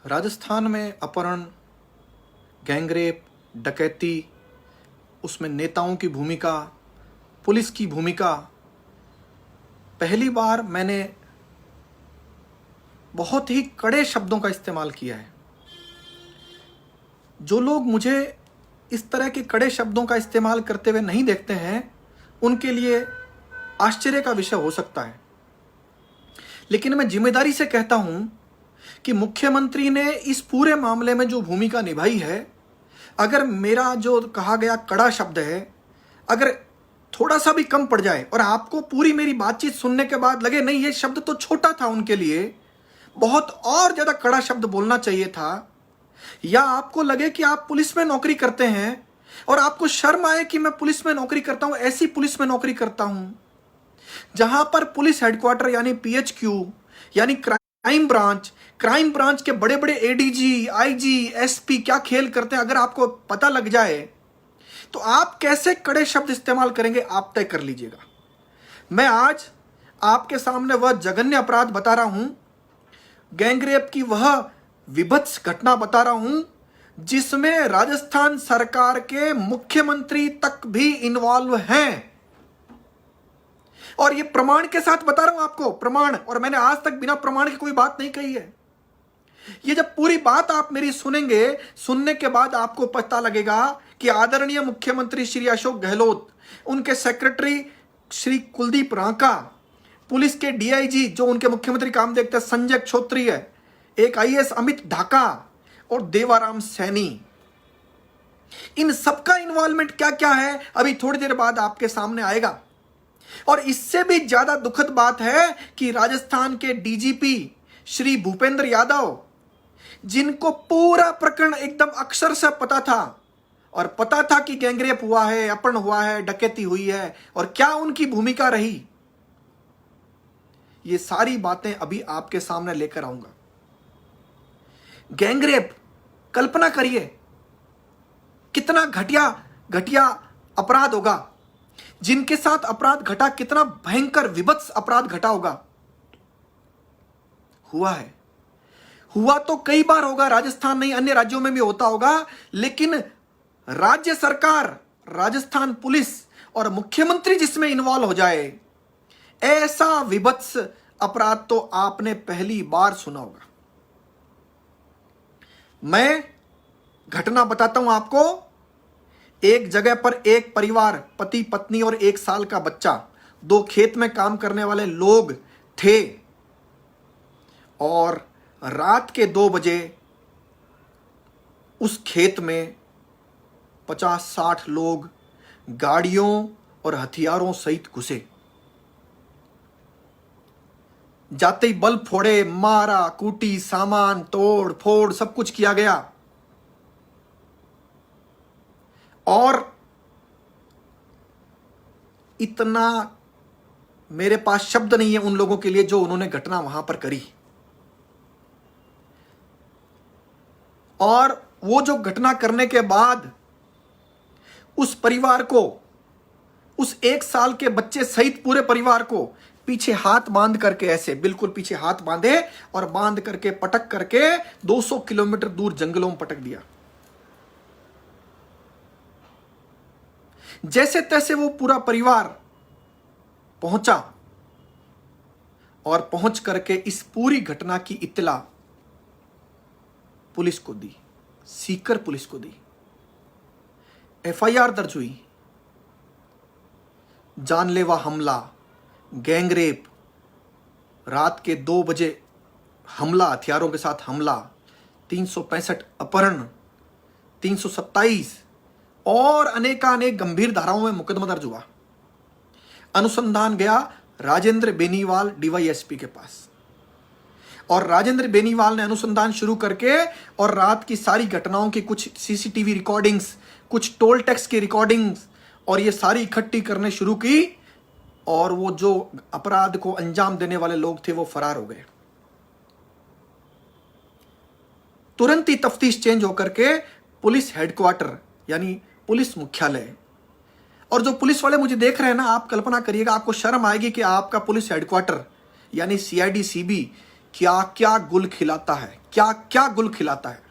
राजस्थान में अपहरण, गैंगरेप, डकैती, उसमें नेताओं की भूमिका, पुलिस की भूमिका, पहली बार मैंने बहुत ही कड़े शब्दों का इस्तेमाल किया है। जो लोग मुझे इस तरह के कड़े शब्दों का इस्तेमाल करते हुए नहीं देखते हैं, उनके लिए आश्चर्य का विषय हो सकता है। लेकिन मैं जिम्मेदारी से कहता हूं कि मुख्यमंत्री ने इस पूरे मामले में जो भूमिका निभाई है, अगर मेरा जो कहा गया कड़ा शब्द है, अगर थोड़ा सा भी कम पड़ जाए और आपको पूरी मेरी बातचीत सुनने के बाद लगे नहीं ये शब्द तो छोटा था, उनके लिए बहुत और ज्यादा कड़ा शब्द बोलना चाहिए था, या आपको लगे कि आप पुलिस में नौकरी करते हैं और आपको शर्म आए कि मैं पुलिस में नौकरी करता हूं, ऐसी पुलिस में नौकरी करता हूं जहां पर पुलिस हेडक्वार्टर यानी पीएचक्यू यानी क्राइम ब्रांच के बड़े बड़े एडीजी, आईजी, एसपी क्या खेल करते हैं, अगर आपको पता लग जाए तो आप कैसे कड़े शब्द इस्तेमाल करेंगे, आप तय कर लीजिएगा। मैं आज आपके सामने वह जघन्य अपराध बता रहा हूं, गैंगरेप की वह विभत्स घटना बता रहा हूं जिसमें राजस्थान सरकार के मुख्यमंत्री तक भी इन्वॉल्व हैं, और ये प्रमाण के साथ बता रहा हूं आपको, प्रमाण। और मैंने आज तक बिना प्रमाण की कोई बात नहीं कही है। ये जब पूरी बात आप मेरी सुनेंगे, सुनने के बाद आपको पता लगेगा कि आदरणीय मुख्यमंत्री श्री अशोक गहलोत, उनके सेक्रेटरी श्री कुलदीप रांका, पुलिस के डीआईजी जो उनके मुख्यमंत्री काम देखते हैं संजय क्षोत्रिय, एक आईएएस अमित ढाका और देवाराम सैनी, इन सबका इन्वॉल्वमेंट क्या क्या है अभी थोड़ी देर बाद आपके सामने आएगा। और इससे भी ज्यादा दुखद बात है कि राजस्थान के डीजीपी श्री भूपेंद्र यादव, जिनको पूरा प्रकरण एकदम अक्षर से पता था, और पता था कि गैंगरेप हुआ है, अपहरण हुआ है, डकैती हुई है और क्या उनकी भूमिका रही, ये सारी बातें अभी आपके सामने लेकर आऊंगा। गैंगरेप, कल्पना करिए कितना घटिया अपराध होगा, जिनके साथ अपराध घटा कितना भयंकर विभत्स अपराध घटा होगा। हुआ है, हुआ तो कई बार होगा, राजस्थान नहीं अन्य राज्यों में भी होता होगा, लेकिन राज्य सरकार, राजस्थान पुलिस और मुख्यमंत्री जिसमें इन्वॉल्व हो जाए, ऐसा विभत्स अपराध तो आपने पहली बार सुना होगा। मैं घटना बताता हूं आपको। एक जगह पर एक परिवार, पति पत्नी और 1 साल का बच्चा, 2 खेत में काम करने वाले लोग थे, और रात के 2 बजे उस खेत में 50-60 लोग गाड़ियों और हथियारों सहित घुसे। जाते ही बल फोड़े, मारा कूटी, सामान तोड़ फोड़ सब कुछ किया गया, और इतना मेरे पास शब्द नहीं है उन लोगों के लिए जो उन्होंने घटना वहां पर करी। और वो जो घटना करने के बाद उस परिवार को, उस 1 साल के बच्चे सहित पूरे परिवार को पीछे हाथ बांध करके, ऐसे बिल्कुल पीछे हाथ बांधे और बांध करके पटक करके 200 किलोमीटर दूर जंगलों में पटक दिया। जैसे तैसे वो पूरा परिवार पहुंचा और पहुंच करके इस पूरी घटना की इत्तला पुलिस को दी, सीकर पुलिस को दी। एफआईआर दर्ज हुई। जानलेवा हमला, गैंगरेप, रात के 2 बजे हमला, हथियारों के साथ हमला, 365 अपहरण, 327 और अनेकानेक गंभीर धाराओं में मुकदमा दर्ज हुआ। अनुसंधान गया राजेंद्र बेनीवाल डीवाईएसपी के पास, और राजेंद्र बेनीवाल ने अनुसंधान शुरू करके और रात की सारी घटनाओं की कुछ सीसीटीवी रिकॉर्डिंग्स, कुछ टोल टैक्स की रिकॉर्डिंग्स और ये सारी इकट्ठी करने शुरू की, और वो जो अपराध को अंजाम देने वाले लोग थे वो फरार हो गए। तुरंत ही तफ्तीश चेंज होकर के पुलिस हेडक्वार्टर यानी पुलिस मुख्यालय, और जो पुलिस वाले मुझे देख रहे हैं ना, आप कल्पना करिएगा, आपको शर्म आएगी कि आपका पुलिस हेडक्वार्टर यानी सीआईडी सीबी क्या क्या गुल खिलाता है, क्या क्या गुल खिलाता है।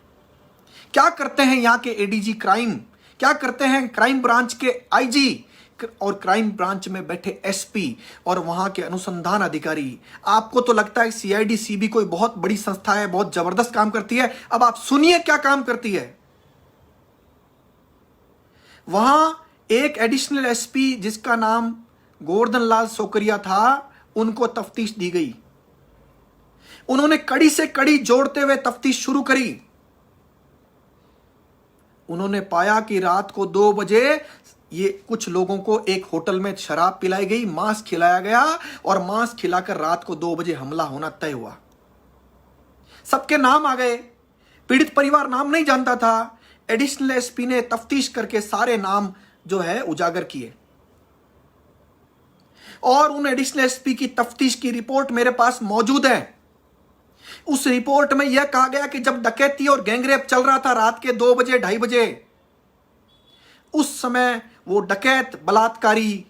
क्या करते हैं यहाँ के एडीजी क्राइम, क्या करते हैं क्राइम ब्रांच के आईजी और क्राइम ब्रांच में बैठे एसपी और वहां के अनुसंधान अधिकारी। आपको तो लगता है सीआईडी सीबी कोई बहुत बड़ी संस्था है, बहुत जबरदस्त काम करती है। अब आप सुनिए क्या काम करती है। वहां एक एडिशनल एसपी जिसका नाम गोवर्धन लाल सोकरिया था, उनको तफ्तीश दी गई। उन्होंने कड़ी से कड़ी जोड़ते हुए तफ्तीश शुरू करी। उन्होंने पाया कि रात को 2 बजे ये कुछ लोगों को एक होटल में शराब पिलाई गई, मांस खिलाया गया और मांस खिलाकर रात को 2 बजे हमला होना तय हुआ। सबके नाम आ गए। पीड़ित परिवार नाम नहीं जानता था। एडिशनल एसपी ने तफ्तीश करके सारे नाम जो है उजागर किए और उन एडिशनल एसपी की तफ्तीश की रिपोर्ट मेरे पास मौजूद है। उस रिपोर्ट में यह कहा गया कि जब डकैती और गैंगरेप चल रहा था रात के 2 बजे 2:30 बजे, उस समय वो डकैत बलात्कारी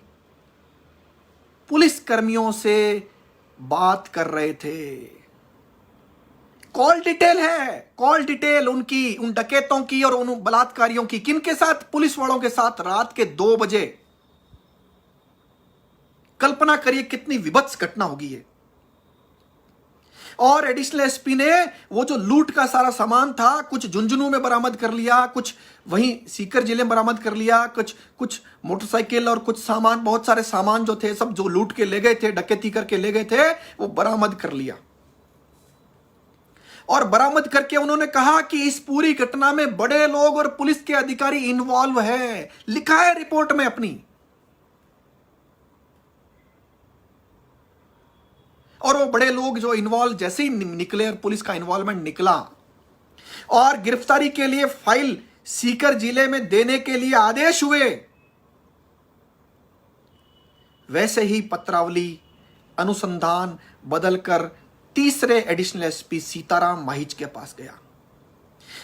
पुलिस कर्मियों से बात कर रहे थे। कॉल डिटेल है, कॉल डिटेल उनकी, उन डकैतों की और उन बलात्कारियों की। किनके साथ? पुलिस वालों के साथ रात के 2 बजे। कल्पना करिए कितनी विभत्स घटना होगी ये। और एडिशनल एसपी ने वो जो लूट का सारा सामान था, कुछ झुंझुनू में बरामद कर लिया, कुछ वहीं सीकर जिले में बरामद कर लिया, कुछ मोटरसाइकिल और कुछ सामान, बहुत सारे सामान जो थे सब जो लूट के ले गए थे, डकैती करके ले गए थे, वो बरामद कर लिया। और बरामद करके उन्होंने कहा कि इस पूरी घटना में बड़े लोग और पुलिस के अधिकारी इन्वॉल्व है। लिखा है रिपोर्ट में अपनी। और वो बड़े लोग जो इन्वॉल्व जैसे ही निकले और पुलिस का इन्वॉल्वमेंट निकला और गिरफ्तारी के लिए फाइल सीकर जिले में देने के लिए आदेश हुए, वैसे ही पत्रावली अनुसंधान बदलकर तीसरे एडिशनल एसपी सीताराम माहिच के पास गया।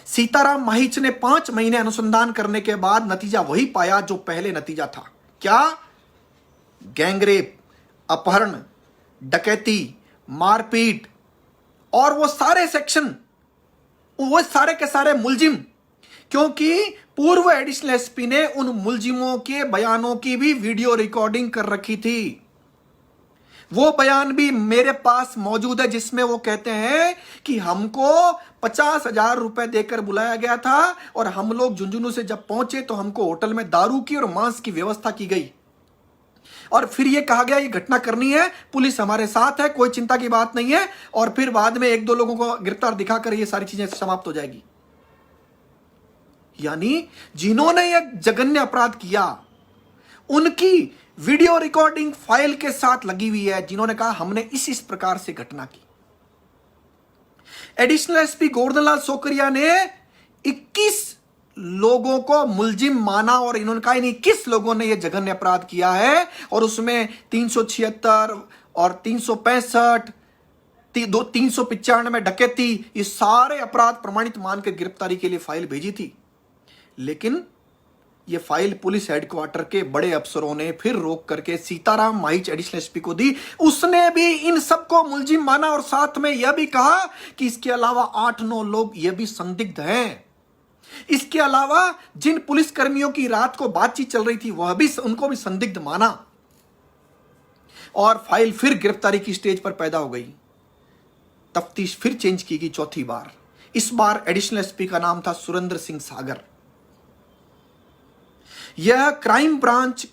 सीताराम माहिच ने 5 महीने अनुसंधान करने के बाद नतीजा वही पाया जो पहले नतीजा था। क्या? गैंगरेप, अपहरण, डकैती, मारपीट और वो सारे सेक्शन, वो सारे के सारे मुलजिम, क्योंकि पूर्व एडिशनल एसपी ने उन मुलजिमों के बयानों की भी वीडियो रिकॉर्डिंग कर रखी थी। वो बयान भी मेरे पास मौजूद है जिसमें वो कहते हैं कि हमको 50,000 रुपए देकर बुलाया गया था और हम लोग झुंझुनू से जब पहुंचे तो हमको होटल में दारू की और मांस की व्यवस्था की गई और फिर ये कहा गया ये घटना करनी है, पुलिस हमारे साथ है, कोई चिंता की बात नहीं है, और फिर बाद में 1-2 लोगों को गिरफ्तार दिखाकर ये सारी चीजें समाप्त हो जाएगी। यानी जिन्होंने यह जघन्य अपराध किया उनकी वीडियो रिकॉर्डिंग फाइल के साथ लगी हुई है, जिन्होंने कहा हमने इस प्रकार से घटना की। एडिशनल एसपी गोवर्धन लाल सोकरिया ने 21 लोगों को मुलजिम माना और इन्होंने कहा इन 21 लोगों ने यह जघन्य अपराध किया है और उसमें 376 और 365 395 में डकैती, ये सारे अपराध प्रमाणित मानकर गिरफ्तारी के लिए फाइल भेजी थी। लेकिन ये फाइल पुलिस हेडक्वार्टर के बड़े अफसरों ने फिर रोक करके सीताराम माहिच एडिशनल एसपी को दी। उसने भी इन सबको मुलजिम माना और साथ में यह भी कहा कि इसके अलावा 8-9 लोग यह भी संदिग्ध हैं। इसके अलावा जिन पुलिस कर्मियों की रात को बातचीत चल रही थी वह भी, उनको भी संदिग्ध माना और फाइल फिर गिरफ्तारी की स्टेज पर पैदा हो गई। तफ्तीश फिर चेंज की गई चौथी बार। इस बार एडिशनल एसपी का नाम था सुरेंद्र सिंह सागर। यह क्राइम ब्रांच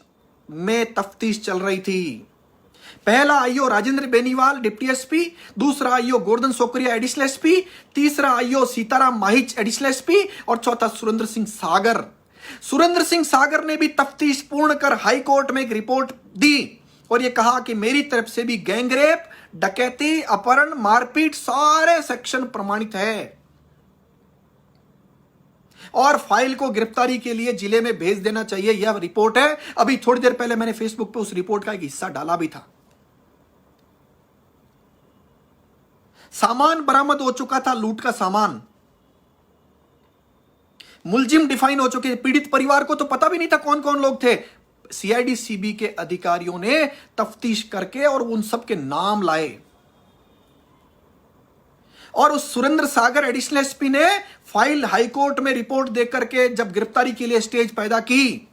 में तफ्तीश चल रही थी। पहला IO Rajendra Beniwal deputy SP, दूसरा आईओ गोवर्धन सोकरिया एडिशनल एसपी, तीसरा आईओ सीताराम माहिच एडिशनल एसपी और चौथा सुरेंद्र सिंह सागर। सुरेंद्र सिंह सागर ने भी तफ्तीश पूर्ण कर हाई कोर्ट में एक रिपोर्ट दी और यह कहा कि मेरी तरफ से भी गैंगरेप, डकैती, अपहरण, मारपीट सारे सेक्शन प्रमाणित है और फाइल को गिरफ्तारी के लिए जिले में भेज देना चाहिए। यह रिपोर्ट है। अभी थोड़ी देर पहले मैंने फेसबुक पे उस रिपोर्ट का एक हिस्सा डाला भी था। सामान बरामद हो चुका था, लूट का सामान। मुलजिम डिफाइन हो चुके। पीड़ित परिवार को तो पता भी नहीं था कौन कौन लोग थे। सीआईडी सीबी के अधिकारियों ने तफ्तीश करके और उन सब के नाम लाए और उस सुरेंद्र सागर एडिशनल एसपी ने फाइल हाईकोर्ट में रिपोर्ट देकर के जब गिरफ्तारी के लिए स्टेज पैदा की,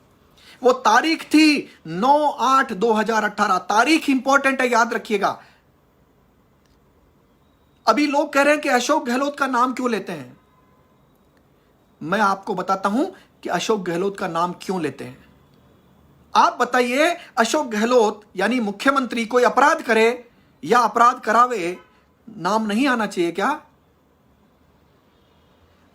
वो तारीख थी 9/8/2018। तारीख इंपॉर्टेंट है, याद रखिएगा। अभी लोग कह रहे हैं कि अशोक गहलोत का नाम क्यों लेते हैं। मैं आपको बताता हूं कि अशोक गहलोत का नाम क्यों लेते हैं। आप बताइए, अशोक गहलोत यानी मुख्यमंत्री कोई अपराध करे या अपराध करावे, नाम नहीं आना चाहिए क्या?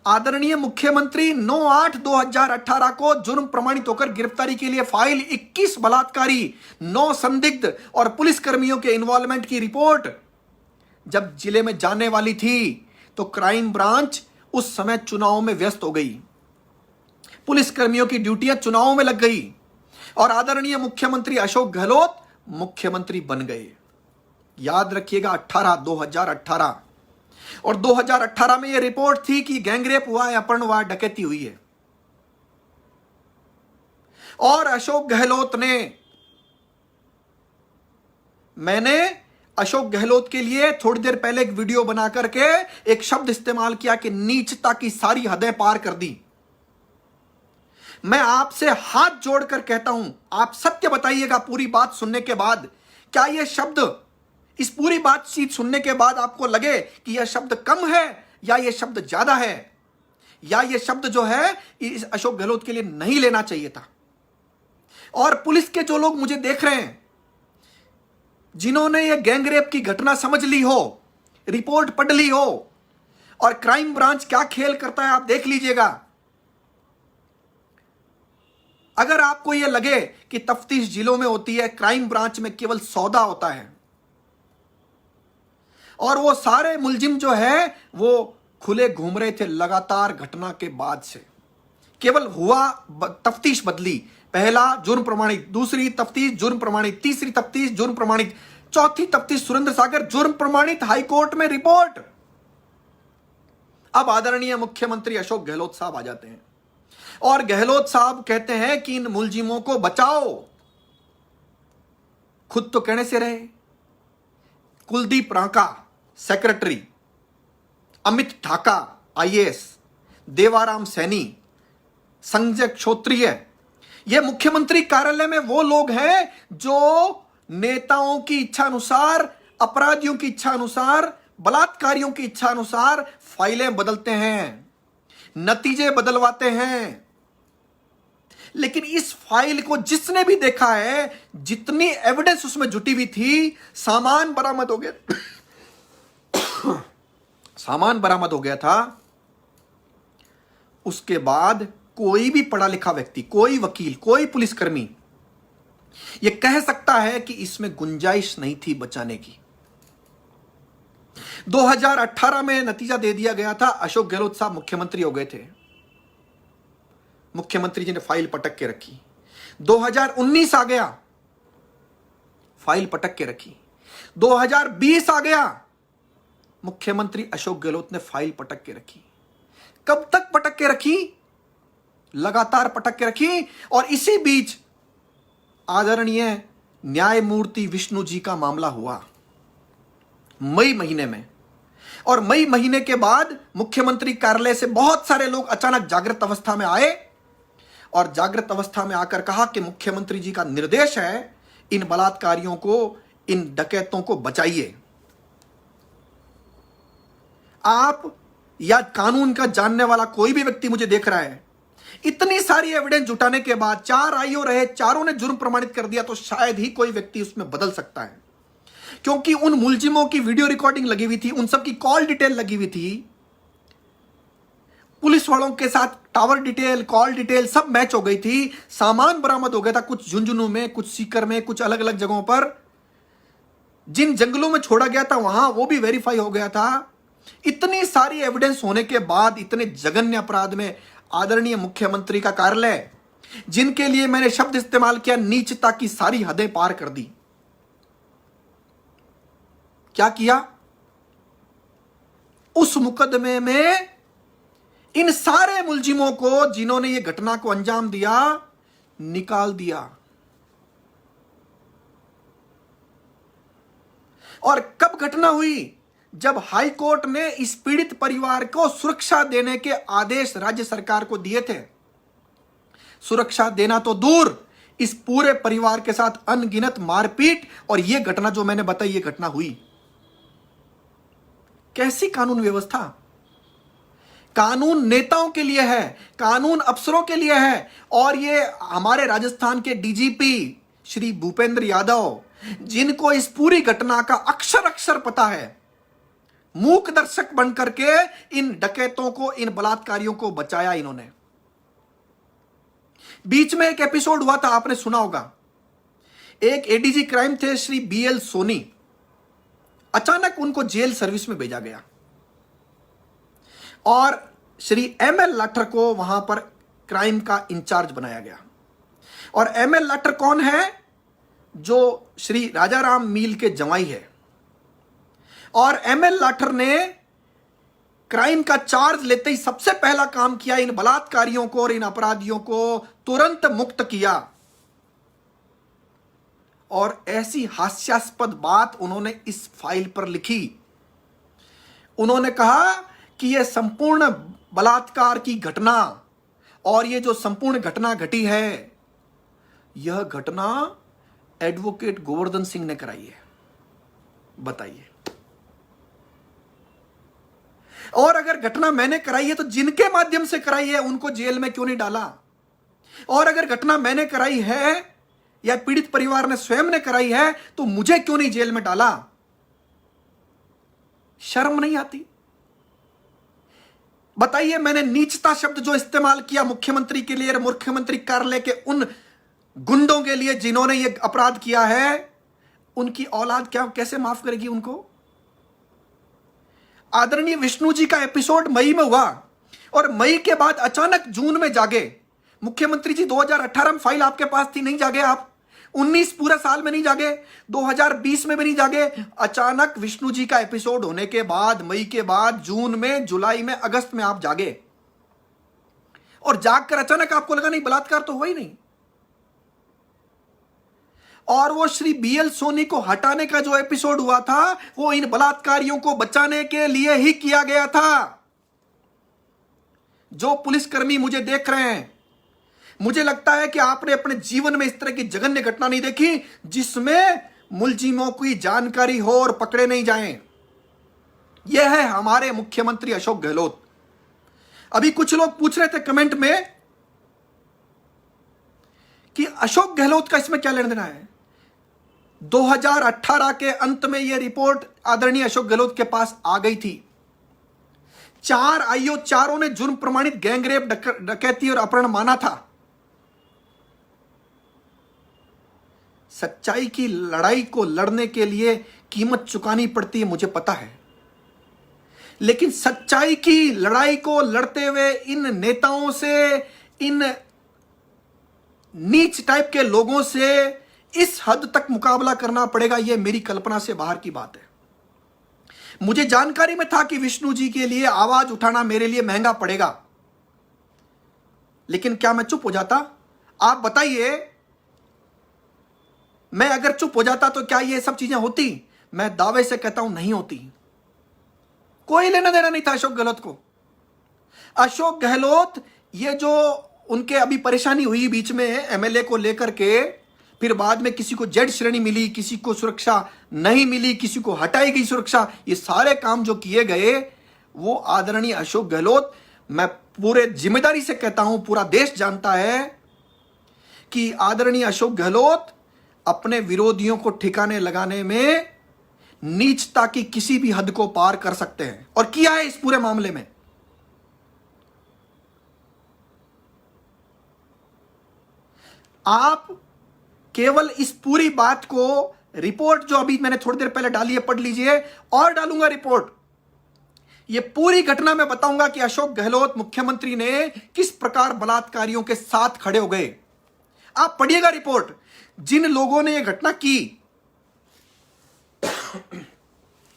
आदरणीय मुख्यमंत्री 9/8/2018 को जुर्म प्रमाणित होकर गिरफ्तारी के लिए फाइल 21 बलात्कारी, 9 संदिग्ध और पुलिसकर्मियों के इन्वॉल्वमेंट की रिपोर्ट जब जिले में जाने वाली थी तो क्राइम ब्रांच उस समय चुनाव में व्यस्त हो गई। पुलिसकर्मियों की ड्यूटियां चुनावों में लग गई और आदरणीय मुख्यमंत्री अशोक गहलोत मुख्यमंत्री बन गए। याद रखिएगा, 2018 और 2018 में यह रिपोर्ट थी कि गैंगरेप हुआ है, अपहरण हुआ है, डकैती हुई है। और अशोक गहलोत ने, मैंने अशोक गहलोत के लिए थोड़ी देर पहले एक वीडियो बना करके एक शब्द इस्तेमाल किया कि नीचता की सारी हदें पार कर दी। मैं आपसे हाथ जोड़कर कहता हूं, आप सत्य बताइएगा पूरी बात सुनने के बाद, क्या यह शब्द, इस पूरी बातचीत सुनने के बाद आपको लगे कि यह शब्द कम है या यह शब्द ज्यादा है, या यह शब्द जो है इस अशोक गहलोत के लिए नहीं लेना चाहिए था। और पुलिस के जो लोग मुझे देख रहे हैं, जिन्होंने यह गैंगरेप की घटना समझ ली हो, रिपोर्ट पढ़ ली हो, और क्राइम ब्रांच क्या खेल करता है आप देख लीजिएगा। अगर आपको यह लगे कि तफ्तीश जिलों में होती है, क्राइम ब्रांच में केवल सौदा होता है और वो सारे मुलजिम जो है वो खुले घूम रहे थे लगातार घटना के बाद से, केवल हुआ तफ्तीश बदली, पहला जुर्म प्रमाणित, दूसरी तफ्तीश जुर्म प्रमाणित, तीसरी तफ्तीश जुर्म प्रमाणित, चौथी तफ्तीश सुरेंद्र सागर जुर्म प्रमाणित, हाईकोर्ट में रिपोर्ट। अब आदरणीय मुख्यमंत्री अशोक गहलोत साहब आ जाते हैं और गहलोत साहब कहते हैं कि इन मुलजिमों को बचाओ। खुद तो कहने से रहे, कुलदीप रांका सेक्रेटरी, अमित ढाका IAS, देवाराम सैनी, संजय क्षोत्रिय, ये मुख्यमंत्री कार्यालय में वो लोग हैं जो नेताओं की इच्छा अनुसार, अपराधियों की इच्छा अनुसार, बलात्कारियों की इच्छा अनुसार फाइलें बदलते हैं, नतीजे बदलवाते हैं। लेकिन इस फाइल को जिसने भी देखा है, जितनी एविडेंस उसमें जुटी हुई थी, सामान बरामद हो गया सामान बरामद हो गया था। उसके बाद कोई भी पढ़ा लिखा व्यक्ति, कोई वकील, कोई पुलिसकर्मी यह कह सकता है कि इसमें गुंजाइश नहीं थी बचाने की। 2018 में नतीजा दे दिया गया था, अशोक गहलोत साहब मुख्यमंत्री हो गए थे, मुख्यमंत्री जी ने फाइल पटक के रखी। 2019 आ गया, फाइल पटक के रखी। 2020 आ गया, मुख्यमंत्री अशोक गहलोत ने फाइल पटक के रखी। कब तक पटक के रखी? लगातार पटक के रखी। और इसी बीच आदरणीय न्यायमूर्ति विष्णु जी का मामला हुआ मई महीने में, और मई महीने के बाद मुख्यमंत्री कार्यालय से बहुत सारे लोग अचानक जागृत अवस्था में आए और जागृत अवस्था में आकर कहा कि मुख्यमंत्री जी का निर्देश है, इन बलात्कारियों को, इन डकैतों को बचाइए। आप या कानून का जानने वाला कोई भी व्यक्ति मुझे देख रहा है, इतनी सारी एविडेंस जुटाने के बाद 4 आईओ रहे, चारों ने जुर्म प्रमाणित कर दिया, तो शायद ही कोई व्यक्ति उसमें बदल सकता है, क्योंकि उन मुलजिमों की वीडियो रिकॉर्डिंग लगी हुई थी, उन सब की कॉल डिटेल लगी हुई थी, पुलिस वालों के साथ टावर डिटेल, कॉल डिटेल सब मैच हो गई थी। सामान बरामद हो गया था, कुछ झुंझुनू में, कुछ सीकर में, कुछ अलग अलग जगहों पर। जिन जंगलों में छोड़ा गया था वहां वो भी वेरीफाई हो गया था। इतनी सारी एविडेंस होने के बाद इतने जघन्य अपराध में आदरणीय मुख्यमंत्री का कार्यालय, जिनके लिए मैंने शब्द इस्तेमाल किया नीचता की सारी हदें पार कर दी, क्या किया? उस मुकदमे में इन सारे मुलजिमों को, जिन्होंने यह घटना को अंजाम दिया, निकाल दिया। और कब घटना हुई? जब हाई कोर्ट ने इस पीड़ित परिवार को सुरक्षा देने के आदेश राज्य सरकार को दिए थे, सुरक्षा देना तो दूर, इस पूरे परिवार के साथ अनगिनत मारपीट और यह घटना जो मैंने बताई, यह घटना हुई। कैसी कानून व्यवस्था? कानून नेताओं के लिए है, कानून अफसरों के लिए है। और ये हमारे राजस्थान के डीजीपी श्री भूपेंद्र यादव, जिनको इस पूरी घटना का अक्षर अक्षर पता है, मूक दर्शक बनकर के इन डकैतों को, इन बलात्कारियों को बचाया इन्होंने। बीच में एक एपिसोड हुआ था, आपने सुना होगा। एक एडीजी क्राइम थे श्री बीएल सोनी, अचानक उनको जेल सर्विस में भेजा गया और श्री एमएल लाठर को वहां पर क्राइम का इंचार्ज बनाया गया। और एमएल लाठर कौन है? जो श्री राजाराम मील के जवाई है। और एमएल लाठर ने क्राइम का चार्ज लेते ही सबसे पहला काम किया, इन बलात्कारियों को और इन अपराधियों को तुरंत मुक्त किया। और ऐसी हास्यास्पद बात उन्होंने इस फाइल पर लिखी। उन्होंने कहा कि यह संपूर्ण बलात्कार की घटना और यह जो संपूर्ण घटना घटी है, यह घटना एडवोकेट गोवर्धन सिंह ने कराई है। बताइए। और अगर घटना मैंने कराई है तो जिनके माध्यम से कराई है उनको जेल में क्यों नहीं डाला? और अगर घटना मैंने कराई है या पीड़ित परिवार ने स्वयं ने कराई है तो मुझे क्यों नहीं जेल में डाला? शर्म नहीं आती? बताइए। मैंने नीचता शब्द जो इस्तेमाल किया मुख्यमंत्री के लिए, मुख्यमंत्री कार्यालय के उन गुंडों के लिए जिन्होंने यह अपराध किया है, उनकी औलाद क्या कैसे माफ करेगी उनको? आदरणीय विष्णु जी का एपिसोड मई में हुआ और मई के बाद अचानक जून में जागे। मुख्यमंत्री जी 2018 में फाइल आपके पास थी, नहीं जागे आप। 19 पूरे साल में नहीं जागे, 2020 में भी नहीं जागे। अचानक विष्णु जी का एपिसोड होने के बाद, मई के बाद, जून में, जुलाई में, अगस्त में आप जागे। और जागकर अचानक आपको लगा नहीं बलात्कार तो हुआ ही नहीं। और वो श्री बीएल सोनी को हटाने का जो एपिसोड हुआ था, वो इन बलात्कारियों को बचाने के लिए ही किया गया था। जो पुलिसकर्मी मुझे देख रहे हैं, मुझे लगता है कि आपने अपने जीवन में इस तरह की जघन्य घटना नहीं देखी जिसमें मुलजिमों की जानकारी हो और पकड़े नहीं जाएं। यह है हमारे मुख्यमंत्री अशोक गहलोत। अभी कुछ लोग पूछ रहे थे कमेंट में कि अशोक गहलोत का इसमें क्या लेना देना है। 2018 के अंत में यह रिपोर्ट आदरणीय अशोक गहलोत के पास आ गई थी। 4 आईओ, चारों ने जुर्म प्रमाणित गैंगरेप, डकैती और अपहरण माना था। सच्चाई की लड़ाई को लड़ने के लिए कीमत चुकानी पड़ती है, मुझे पता है। लेकिन सच्चाई की लड़ाई को लड़ते हुए इन नेताओं से, इन नीच टाइप के लोगों से इस हद तक मुकाबला करना पड़ेगा, यह मेरी कल्पना से बाहर की बात है। मुझे जानकारी में था कि विष्णु जी के लिए आवाज उठाना मेरे लिए महंगा पड़ेगा, लेकिन क्या मैं चुप हो जाता? आप बताइए। मैं अगर चुप हो जाता तो क्या ये सब चीजें होती? मैं दावे से कहता हूं नहीं होती। कोई लेना देना नहीं था अशोक गहलोत को। अशोक गहलोत, ये जो उनके अभी परेशानी हुई बीच में एमएलए को लेकर के, फिर बाद में किसी को जेड श्रेणी मिली, किसी को सुरक्षा नहीं मिली, किसी को हटाई गई सुरक्षा, ये सारे काम जो किए गए वो आदरणीय अशोक गहलोत, मैं पूरे जिम्मेदारी से कहता हूं, पूरा देश जानता है कि आदरणीय अशोक गहलोत अपने विरोधियों को ठिकाने लगाने में नीचता की किसी भी हद को पार कर सकते हैं, और किया है इस पूरे मामले में। आप केवल इस पूरी बात को, रिपोर्ट जो अभी मैंने थोड़ी देर पहले डाली है, पढ़ लीजिए, और डालूंगा रिपोर्ट। ये पूरी घटना मैं बताऊंगा कि अशोक गहलोत मुख्यमंत्री ने किस प्रकार बलात्कारियों के साथ खड़े हो गए। आप पढ़िएगा रिपोर्ट। जिन लोगों ने यह घटना की,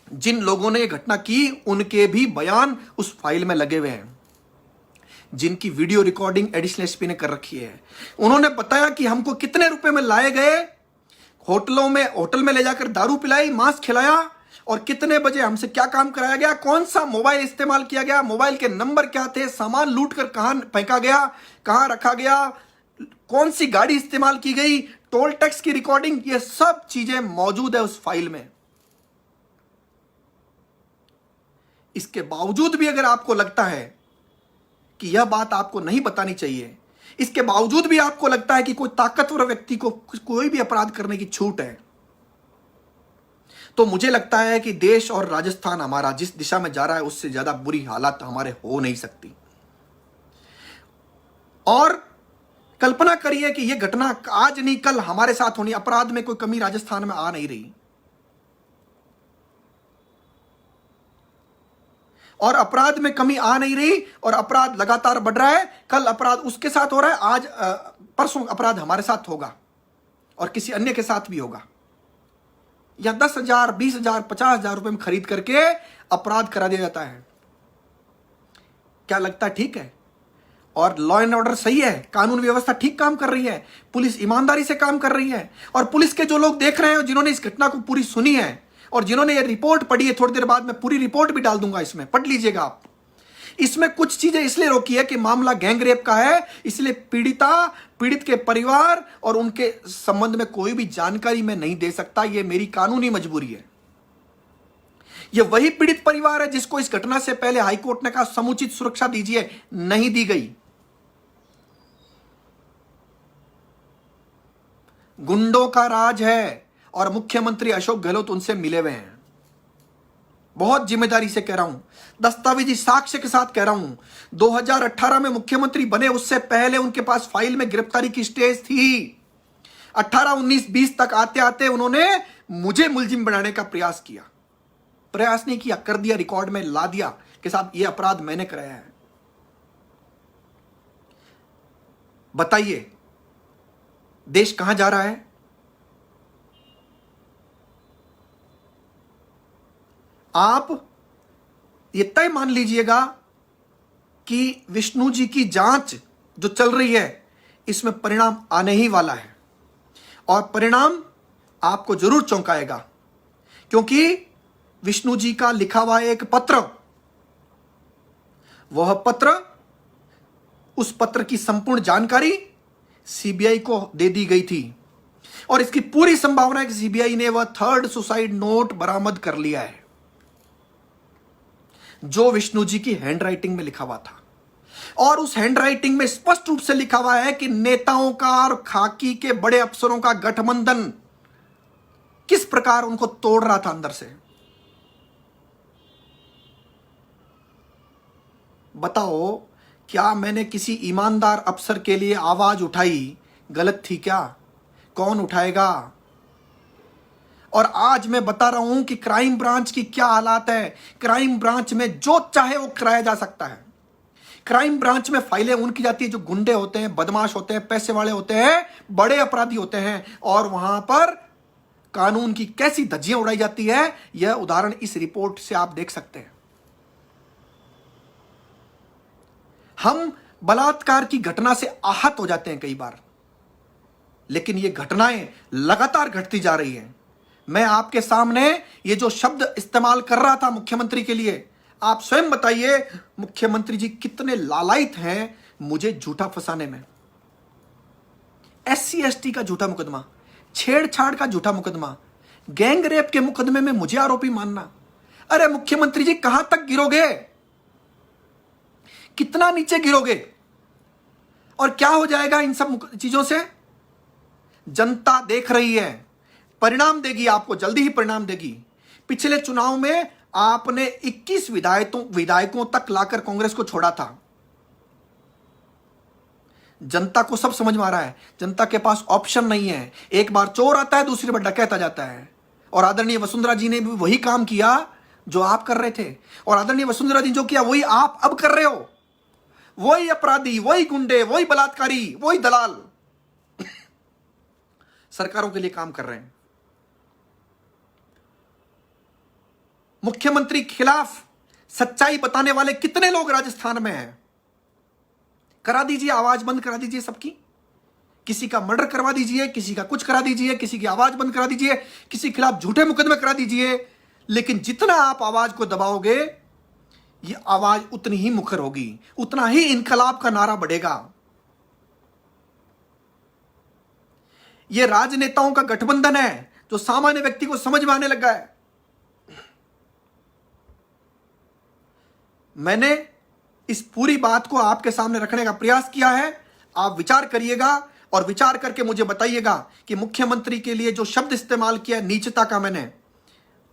जिन लोगों ने यह घटना की, उनके भी बयान उस फाइल में लगे हुए हैं, जिनकी वीडियो रिकॉर्डिंग एडिशनल एसपी ने कर रखी है। उन्होंने बताया कि हमको कितने रुपए में लाए गए, होटल में ले जाकर दारू पिलाई, मांस खिलाया, और कितने बजे हमसे क्या काम कराया गया, कौन सा मोबाइल इस्तेमाल किया गया, मोबाइल के नंबर क्या थे, सामान लूट कर कहां फेंका गया, कहां रखा गया, कौन सी गाड़ी इस्तेमाल की गई, टोल टैक्स की रिकॉर्डिंग, ये सब चीजें मौजूद है उस फाइल में। इसके बावजूद भी अगर आपको लगता है कि यह बात आपको नहीं बतानी चाहिए, इसके बावजूद भी आपको लगता है कि कोई ताकतवर व्यक्ति को कोई भी अपराध करने की छूट है, तो मुझे लगता है कि देश और राजस्थान हमारा जिस दिशा में जा रहा है उससे ज्यादा बुरी हालात हमारे हो नहीं सकती। और कल्पना करिए कि यह घटना आज नहीं कल हमारे साथ होनी, अपराध में कोई कमी राजस्थान में आ नहीं रही, और अपराध में कमी आ नहीं रही और अपराध लगातार बढ़ रहा है। कल अपराध उसके साथ हो रहा है, आज परसों अपराध हमारे साथ होगा और किसी अन्य के साथ भी होगा। या 10,000, 20,000, 50,000 रुपए में खरीद करके अपराध करा दिया जाता है। क्या लगता है ठीक है? और लॉ एंड ऑर्डर सही है, कानून व्यवस्था ठीक काम कर रही है, पुलिस ईमानदारी से काम कर रही है। और पुलिस के जो लोग देख रहे हैं, जिन्होंने इस घटना को पूरी सुनी है और जिन्होंने ये रिपोर्ट पढ़ी है, थोड़ी देर बाद मैं पूरी रिपोर्ट भी डाल दूंगा, इसमें पढ़ लीजिएगा आप। इसमें कुछ चीजें इसलिए रोकी है कि मामला गैंग रेप का है, इसलिए पीड़ित के परिवार और उनके संबंध में कोई भी जानकारी मैं नहीं दे सकता, यह मेरी कानूनी मजबूरी है। यह वही पीड़ित परिवार है जिसको इस घटना से पहले हाईकोर्ट ने कहा समुचित सुरक्षा दीजिए, नहीं दी गई। गुंडों का राज है और मुख्यमंत्री अशोक गहलोत उनसे मिले हुए हैं। बहुत जिम्मेदारी से कह रहा हूं, दस्तावेजी साक्ष्य के साथ कह रहा हूं। 2018 में मुख्यमंत्री बने, उससे पहले उनके पास फाइल में गिरफ्तारी की स्टेज थी। 18, 19, 20 तक आते आते उन्होंने मुझे मुलजिम बनाने का प्रयास किया। प्रयास नहीं किया, कर दिया, रिकॉर्ड में ला दिया कि साहब ये अपराध मैंने कराया है। बताइए देश कहां जा रहा है? आप ये तय मान लीजिएगा कि विष्णु जी की जांच जो चल रही है, इसमें परिणाम आने ही वाला है और परिणाम आपको जरूर चौंकाएगा, क्योंकि विष्णु जी का लिखा हुआ एक पत्र, वह पत्र, उस पत्र की संपूर्ण जानकारी सीबीआई को दे दी गई थी और इसकी पूरी संभावना है कि सीबीआई ने वह थर्ड सुसाइड नोट बरामद कर लिया है जो विष्णु जी की हैंडराइटिंग में लिखा हुआ था। और उस हैंडराइटिंग में स्पष्ट रूप से लिखा हुआ है कि नेताओं का और खाकी के बड़े अफसरों का गठबंधन किस प्रकार उनको तोड़ रहा था अंदर से। बताओ, क्या मैंने किसी ईमानदार अफसर के लिए आवाज उठाई गलत थी क्या? कौन उठाएगा? और आज मैं बता रहा हूं कि क्राइम ब्रांच की क्या हालात है। क्राइम ब्रांच में जो चाहे वो कराया जा सकता है। क्राइम ब्रांच में फाइलें उनकी जाती है जो गुंडे होते हैं, बदमाश होते हैं, पैसे वाले होते हैं, बड़े अपराधी होते हैं, और वहां पर कानून की कैसी धज्जियां उड़ाई जाती है, यह उदाहरण इस रिपोर्ट से आप देख सकते हैं। हम बलात्कार की घटना से आहत हो जाते हैं कई बार, लेकिन ये घटनाएं लगातार घटती जा रही हैं। मैं आपके सामने ये जो शब्द इस्तेमाल कर रहा था मुख्यमंत्री के लिए, आप स्वयं बताइए मुख्यमंत्री जी कितने लालायित हैं मुझे झूठा फंसाने में। SC ST का झूठा मुकदमा, छेड़छाड़ का झूठा मुकदमा, गैंग रेप के मुकदमे में मुझे आरोपी मानना। अरे मुख्यमंत्री जी कहां तक गिरोगे? कितना नीचे गिरोगे? और क्या हो जाएगा इन सब चीजों से? जनता देख रही है, परिणाम देगी, आपको जल्दी ही परिणाम देगी। पिछले चुनाव में आपने 21 विधायकों तक लाकर कांग्रेस को छोड़ा था। जनता को सब समझ में आ रहा है, जनता के पास ऑप्शन नहीं है। एक बार चोर आता है, दूसरी बार डकैत आ जाता है। और आदरणीय वसुंधरा जी ने भी वही काम किया जो आप कर रहे थे, और आदरणीय वसुंधरा जी जो किया वही आप अब कर रहे हो। वही अपराधी, वही गुंडे, वही बलात्कारी, वही दलाल सरकारों के लिए काम कर रहे हैं। मुख्यमंत्री के खिलाफ सच्चाई बताने वाले कितने लोग राजस्थान में हैं? करा दीजिए, आवाज बंद करा दीजिए सबकी। किसी का मर्डर करवा दीजिए, किसी का कुछ करा दीजिए, किसी की आवाज बंद करा दीजिए, किसी के खिलाफ झूठे मुकदमे करा दीजिए, लेकिन जितना आप आवाज को दबाओगे ये आवाज उतनी ही मुखर होगी, उतना ही इनकलाब का नारा बढ़ेगा। ये राजनेताओं का गठबंधन है जो सामान्य व्यक्ति को समझ में आने लगा है। मैंने इस पूरी बात को आपके सामने रखने का प्रयास किया है। आप विचार करिएगा और विचार करके मुझे बताइएगा कि मुख्यमंत्री के लिए जो शब्द इस्तेमाल किया नीचता का, मैंने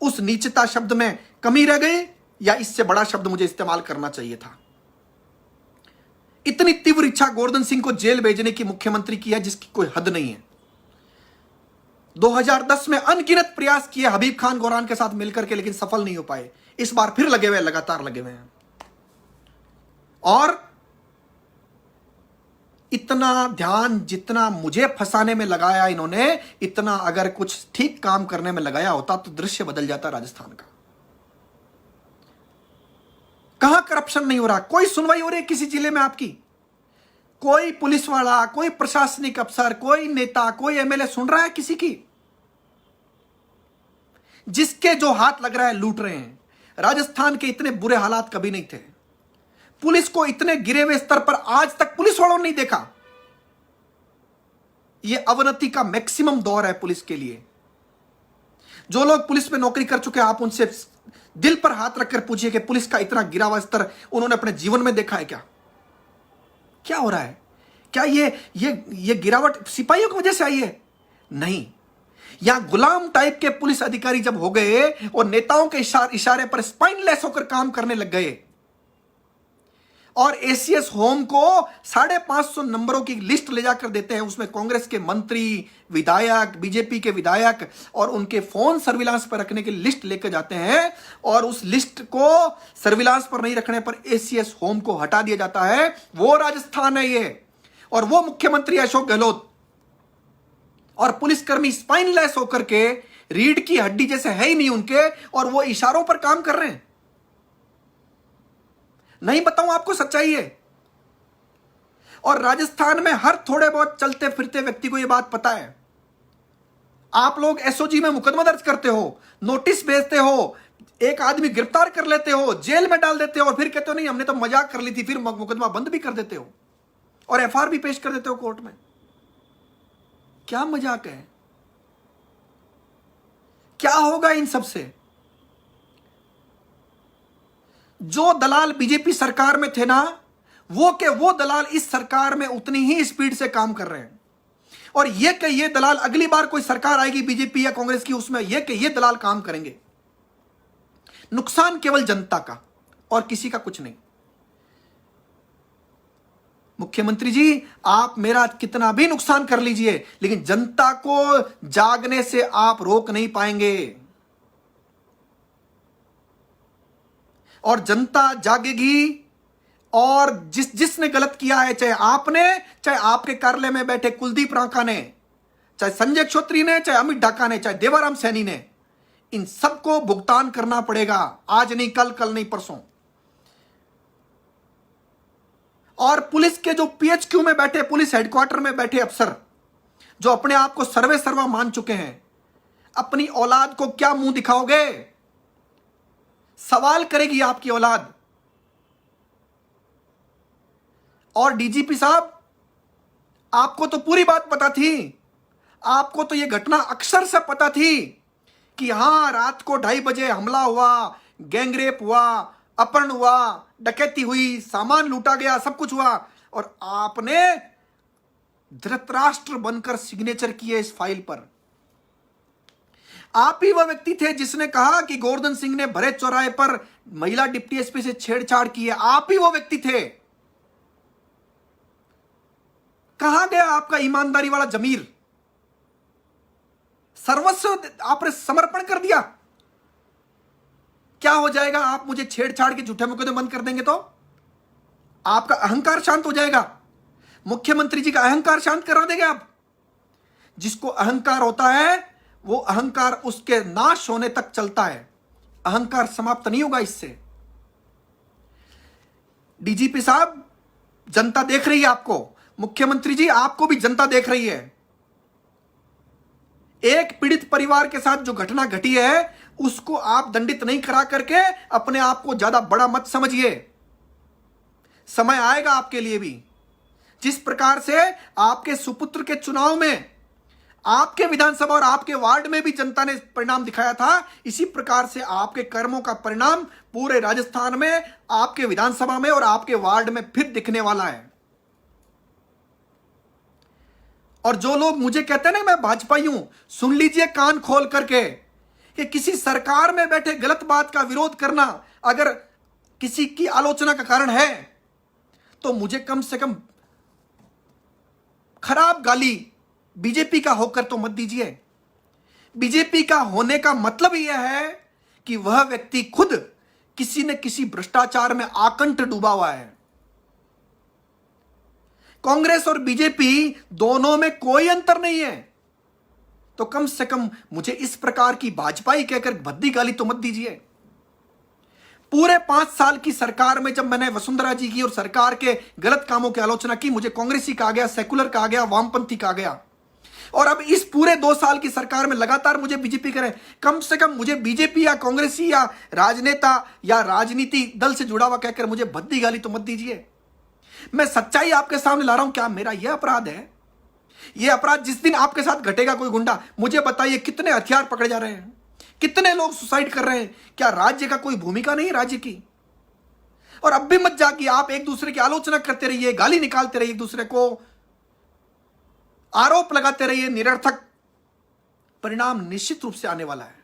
उस नीचता शब्द में कमी रह गई या इससे बड़ा शब्द मुझे इस्तेमाल करना चाहिए था। इतनी तीव्र इच्छा गोवर्धन सिंह को जेल भेजने की मुख्यमंत्री की है जिसकी कोई हद नहीं है। 2010 में अनगिनत प्रयास किए हबीब खान गोरान के साथ मिलकर के, लेकिन सफल नहीं हो पाए। इस बार फिर लगे हुए, लगातार लगे हुए हैं। और इतना ध्यान जितना मुझे फंसाने में लगाया इन्होंने, इतना अगर कुछ ठीक काम करने में लगाया होता तो दृश्य बदल जाता राजस्थान का। कहां करप्शन नहीं हो रहा, कोई सुनवाई हो रही है किसी जिले में आपकी? कोई पुलिस वाला, कोई प्रशासनिक अफसर, कोई नेता, कोई एमएलए सुन रहा है किसी की? जिसके जो हाथ लग रहा है लूट रहे हैं। राजस्थान के इतने बुरे हालात कभी नहीं थे। पुलिस को इतने गिरे हुए स्तर पर आज तक पुलिस वालों ने नहीं देखा। यह अवनति का मैक्सिमम दौर है पुलिस के लिए। जो लोग पुलिस में नौकरी कर चुके हैं, आप उनसे दिल पर हाथ रखकर पूछिए कि पुलिस का इतना गिरा हुआ स्तर उन्होंने अपने जीवन में देखा है क्या? क्या हो रहा है? क्या ये गिरावट सिपाहियों की वजह से आई है? नहीं। यहां गुलाम टाइप के पुलिस अधिकारी जब हो गए और नेताओं के इशारे पर स्पाइनलेस होकर काम करने लग गए और एसीएस होम को 550 नंबरों की लिस्ट ले जाकर देते हैं, उसमें कांग्रेस के मंत्री, विधायक, बीजेपी के विधायक और उनके फोन सर्विलांस पर रखने की लिस्ट लेकर जाते हैं और उस लिस्ट को सर्विलांस पर नहीं रखने पर एसीएस होम को हटा दिया जाता है। वो राजस्थान है ये। और वो मुख्यमंत्री अशोक गहलोत और पुलिसकर्मी स्पाइनलेस होकर के, रीढ़ की हड्डी जैसे है ही नहीं उनके, और वो इशारों पर काम कर रहे हैं। नहीं बताऊं आपको सच्चाई है। और राजस्थान में हर थोड़े बहुत चलते फिरते व्यक्ति को यह बात पता है। आप लोग एसओजी में मुकदमा दर्ज करते हो, नोटिस भेजते हो, एक आदमी गिरफ्तार कर लेते हो, जेल में डाल देते हो और फिर कहते हो नहीं हमने तो मजाक कर ली थी, फिर मुकदमा बंद भी कर देते हो और एफआईआर भी पेश कर देते हो कोर्ट में। क्या मजाक है? क्या होगा इन सब से? जो दलाल बीजेपी सरकार में थे ना, वो दलाल इस सरकार में उतनी ही स्पीड से काम कर रहे हैं। और ये दलाल अगली बार कोई सरकार आएगी बीजेपी या कांग्रेस की, उसमें ये दलाल काम करेंगे। नुकसान केवल जनता का और किसी का कुछ नहीं। मुख्यमंत्री जी, आप मेरा कितना भी नुकसान कर लीजिए, लेकिन जनता को जागने से आप रोक नहीं पाएंगे। और जनता जागेगी और जिसने गलत किया है, चाहे आपने, चाहे आपके कार्यालय में बैठे कुलदीप रांका ने, चाहे संजय क्षोत्री ने, चाहे अमित ढाका ने, चाहे देवाराम सैनी ने, इन सबको भुगतान करना पड़ेगा। आज नहीं कल, कल नहीं परसों। और पुलिस के जो पीएचक्यू में बैठे, पुलिस हेडक्वार्टर में बैठे अफसर जो अपने आप को सर्वे सर्वा मान चुके हैं, अपनी औलाद को क्या मुंह दिखाओगे? सवाल करेगी आपकी औलाद। और डीजीपी साहब, आपको तो पूरी बात पता थी, आपको तो यह घटना अक्सर से पता थी कि हां रात को 2:30 बजे हमला हुआ, गैंगरेप हुआ, अपहरण हुआ, डकैती हुई, सामान लूटा गया, सब कुछ हुआ, और आपने धृतराष्ट्र बनकर सिग्नेचर किए इस फाइल पर। आप ही वह व्यक्ति थे जिसने कहा कि गोवर्धन सिंह ने भरे चौराहे पर महिला डिप्टी एसपी से छेड़छाड़ की है। आप ही वो व्यक्ति थे। कहां गया आपका ईमानदारी वाला जमीर? सर्वस्व आपने समर्पण कर दिया। क्या हो जाएगा? आप मुझे छेड़छाड़ के झूठे मुकदमे बंद कर देंगे तो आपका अहंकार शांत हो जाएगा। मुख्यमंत्री जी का अहंकार शांत करा देंगे आप। जिसको अहंकार होता है वो अहंकार उसके नाश होने तक चलता है, अहंकार समाप्त नहीं होगा इससे। डीजीपी साहब, जनता देख रही है आपको। मुख्यमंत्री जी, आपको भी जनता देख रही है। एक पीड़ित परिवार के साथ जो घटना घटी है उसको आप दंडित नहीं करा करके अपने आप को ज्यादा बड़ा मत समझिए। समय आएगा आपके लिए भी। जिस प्रकार से आपके सुपुत्र के चुनाव में आपके विधानसभा और आपके वार्ड में भी जनता ने परिणाम दिखाया था, इसी प्रकार से आपके कर्मों का परिणाम पूरे राजस्थान में, आपके विधानसभा में और आपके वार्ड में फिर दिखने वाला है। और जो लोग मुझे कहते हैं ना मैं भाजपाई हूं, सुन लीजिए कान खोल करके कि किसी सरकार में बैठे गलत बात का विरोध करना अगर किसी की आलोचना का कारण है तो मुझे कम से कम खराब गाली बीजेपी का होकर तो मत दीजिए। बीजेपी का होने का मतलब यह है कि वह व्यक्ति खुद किसी न किसी भ्रष्टाचार में आकंठ डूबा हुआ है। कांग्रेस और बीजेपी दोनों में कोई अंतर नहीं है, तो कम से कम मुझे इस प्रकार की भाजपाई कहकर भद्दी गाली तो मत दीजिए। पूरे 5 साल की सरकार में जब मैंने वसुंधरा जी की और सरकार के गलत कामों की आलोचना की, मुझे कांग्रेसी कहा गया, सेकुलर कहा गया, वामपंथी कहा गया। और अब इस पूरे 2 साल की सरकार में लगातार मुझे बीजेपी करे। कम से कम मुझे बीजेपी या कांग्रेसी या राजनेता या राजनीति दल से जुड़ा हुआ कहकर मुझे भद्दी गाली तो मत दीजिए। मैं सच्चाई आपके सामने ला रहा हूं। क्या मेरा यह अपराध है? यह अपराध जिस दिन आपके साथ घटेगा कोई गुंडा, मुझे बताइए कितने हथियार पकड़े जा रहे हैं, कितने लोग सुसाइड कर रहे हैं। क्या राज्य का कोई भूमिका नहीं राज्य की? और अब भी मत जागिए, आप एक दूसरे की आलोचना करते रहिए, गाली निकालते रहिए, एक दूसरे को आरोप लगाते रहिए, निरर्थक। परिणाम निश्चित रूप से आने वाला है।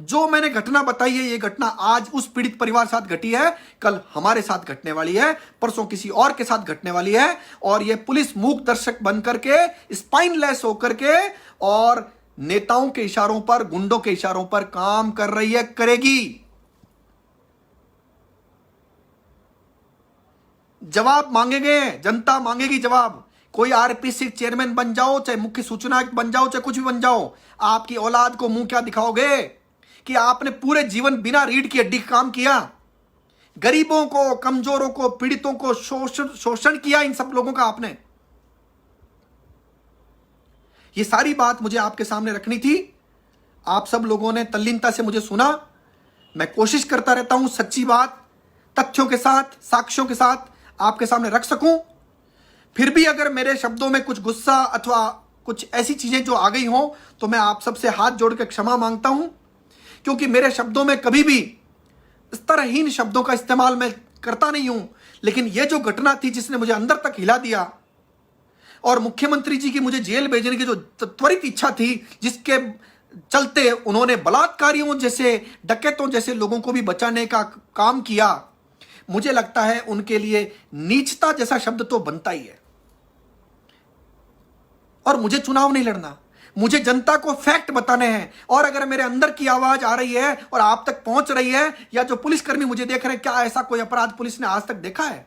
जो मैंने घटना बताई है, यह घटना आज उस पीड़ित परिवार साथ घटी है, कल हमारे साथ घटने वाली है, परसों किसी और के साथ घटने वाली है। और यह पुलिस मूक दर्शक बन करके, स्पाइनलेस होकर के और नेताओं के इशारों पर, गुंडों के इशारों पर काम कर रही है, करेगी। जवाब मांगे गए, जनता मांगेगी जवाब। कोई आरपीसी चेयरमैन बन जाओ, चाहे मुख्य सूचना बन जाओ, चाहे कुछ भी बन जाओ, आपकी औलाद को मुंह क्या दिखाओगे कि आपने पूरे जीवन बिना रीढ़ की हड्डी काम किया, गरीबों को, कमजोरों को, पीड़ितों को शोषण किया, इन सब लोगों का आपने। ये सारी बात मुझे आपके सामने रखनी थी। आप सब लोगों ने तल्लीनता से मुझे सुना। मैं कोशिश करता रहता हूं सच्ची बात तथ्यों के साथ, साक्ष्यों के साथ आपके सामने रख सकूं। फिर भी अगर मेरे शब्दों में कुछ गुस्सा अथवा कुछ ऐसी चीजें जो आ गई हों तो मैं आप सबसे हाथ जोड़कर क्षमा मांगता हूं, क्योंकि मेरे शब्दों में कभी भी इस तरहहीन शब्दों का इस्तेमाल मैं करता नहीं हूं। लेकिन यह जो घटना थी जिसने मुझे अंदर तक हिला दिया, और मुख्यमंत्री जी की मुझे जेल भेजने की जो त्वरित इच्छा थी, जिसके चलते उन्होंने बलात्कारियों जैसे, डकैतों जैसे लोगों को भी बचाने का काम किया, मुझे लगता है उनके लिए नीचता जैसा शब्द तो बनता ही है। और मुझे चुनाव नहीं लड़ना, मुझे जनता को फैक्ट बताने हैं। और अगर मेरे अंदर की आवाज आ रही है और आप तक पहुंच रही है, या जो पुलिसकर्मी मुझे देख रहे हैं, क्या ऐसा कोई अपराध पुलिस ने आज तक देखा है?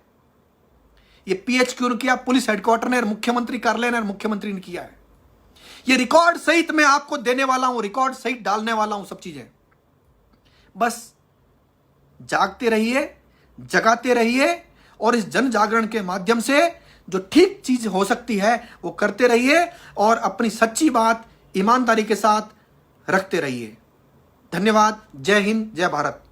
ये पीएचक्यू ने किया, पुलिस हेडक्वार्टर ने, मुख्यमंत्री कार्यालय ने, मुख्यमंत्री ने किया है। ये रिकॉर्ड सहित मैं आपको देने वाला हूं, रिकॉर्ड सहित डालने वाला हूं, सब चीजें। बस जागते रहिए, जगाते रहिए, और इस जन जागरण के माध्यम से जो ठीक चीज हो सकती है वो करते रहिए, और अपनी सच्ची बात ईमानदारी के साथ रखते रहिए। धन्यवाद। जय हिंद, जय भारत।